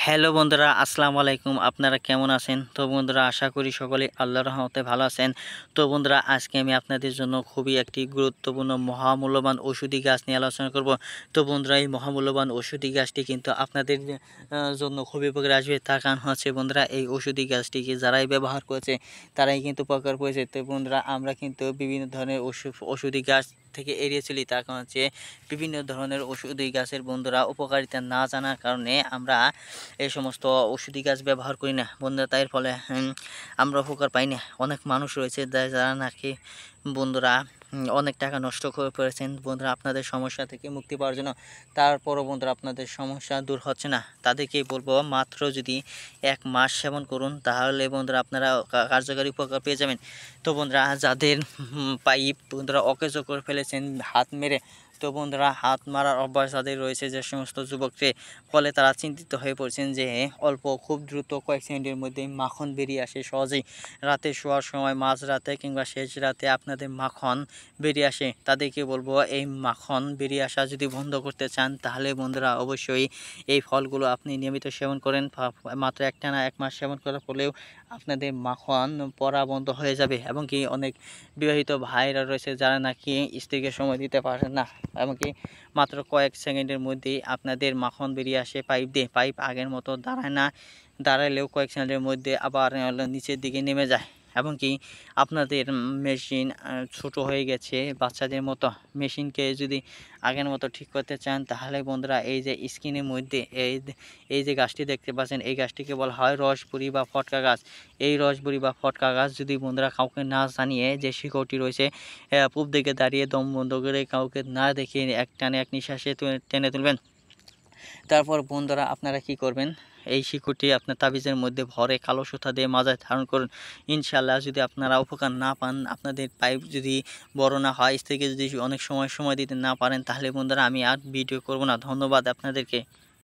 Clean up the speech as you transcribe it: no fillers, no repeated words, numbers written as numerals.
Hello বন্ধুরা, আসসালামু আলাইকুম। আপনারা কেমন আছেন? তো বন্ধুরা, আশা করি সকলেই আল্লাহর রহমতে ভালো আছেন। তো বন্ধুরা, আজকে আমি আপনাদের জন্য খুবই একটি গুরুত্বপূর্ণ মহামূল্যবান ওষুধি গাছ নিয়ে আলোচনা করব। তো বন্ধুরা, এই মহামূল্যবান ওষুধি গাছটি কিন্তু আপনাদের জন্য খুবই উপকারে আসবে। তার কারণ হচ্ছে বন্ধুরা, এই ওষুধি গাছটিকে যারাই ব্যবহার করেছে তারাই কিন্তু উপকার পেয়েছে। তো বন্ধুরা, আমরা কিন্তু বিভিন্ন ধরনের ওষুধি গাছ থেকে এড়িয়ে চলি। তার কারণ হচ্ছে বিভিন্ন ধরনের ওষুধি গাছের বন্ধুরা উপকারিতা না জানার কারণে আমরা এই সমস্ত ওষুধি গাছ ব্যবহার করি না বন্ধুরা। তাই ফলে আমরা উপকার পাই না। অনেক মানুষ রয়েছে যারা নাকি বন্ধুরা অনেক টাকা নষ্ট করে ফেলেছেন বন্ধুরা আপনাদের সমস্যা থেকে মুক্তি পাওয়ার জন্য। তারপরও বন্ধুরা আপনাদের সমস্যা দূর হচ্ছে না, তাদেরকেই বলবো মাত্র যদি 1 মাস সেবন করুন তাহলে বন্ধুরা আপনারা কার্যকারী উপকার পেয়ে যাবেন। তো বন্ধুরা, যাদের পাইপ বন্ধুরা অকেজো করে ফেলেছেন হাত মেরে, তো বন্ধুরা হাত মারার অভ্যাস যাদের রয়েছে, যে সমস্ত যুবককে, ফলে তারা চিন্তিত হয়ে পড়ছেন যে খুব দ্রুত কয়েক সেকেন্ডের মধ্যেই মাখন বেরিয়ে আসে সহজেই। রাতে শোয়ার সময়, মাঝরাতে কিংবা শেষ রাতে আপনাদের মাখন বেরিয়ে আসে, তাদেরকে বলবো এই মাখন বেরিয়ে আসা যদি বন্ধ করতে চান তাহলে বন্ধুরা অবশ্যই এই ফলগুলো আপনি নিয়মিত সেবন করেন। মাত্র একটানা 1 মাস সেবন করার ফলেও আপনাদের মাখন পড়া বন্ধ হয়ে যাবে। এবং কি অনেক বিবাহিত ভাইরা রয়েছে যারা নাকি স্ত্রীকে সময় দিতে পারেন না, এমনকি মাত্র কয়েক সেকেন্ডের মধ্যেই আপনাদের মাখন বেরিয়ে আসে পাইপ দিয়ে। পাইপ আগের মতো দাঁড়ায় না, দাঁড়ালেও কয়েক সেকেন্ডের মধ্যে আবার নিচের দিকে নেমে যায়। এবং কি আপনাদের মেশিন ছোট হয়ে গেছে বাচ্চাদের মতো, মেশিনকে যদি আগের মতো ঠিক করতে চান তাহলে বন্ধুরা এই যে স্ক্রিনের মধ্যে এই যে গাছটি দেখতে পাচ্ছেন, এই গাছটিকে বলা হয় রসবুরি বা ফটকা গাছ। এই রসবুরি বা ফটকা গাছ যদি বন্ধুরা কাউকে না জানিয়ে, যে শিকড়টি রয়েছে পূব দিকে দাঁড়িয়ে দম বন্ধ করে কাউকে না দেখিয়ে এক টানে এক নিঃশ্বাসে টেনে তুলবেন। তারপর বন্ধুরা আপনারা কি করবেন, এই শিকড়টি আপনার তাবিজের মধ্যে ভরে কালো সুতা দিয়ে মাজায় ধারণ করুন। ইনশাল্লাহ যদি আপনারা উপকার না পান, আপনাদের পাইপ যদি বড় না হয়, স্ত্রীকে যদি অনেক সময় দিতে না পারেন, তাহলে বন্ধুরা আমি আর ভিডিও করব না। ধন্যবাদ আপনাদেরকে।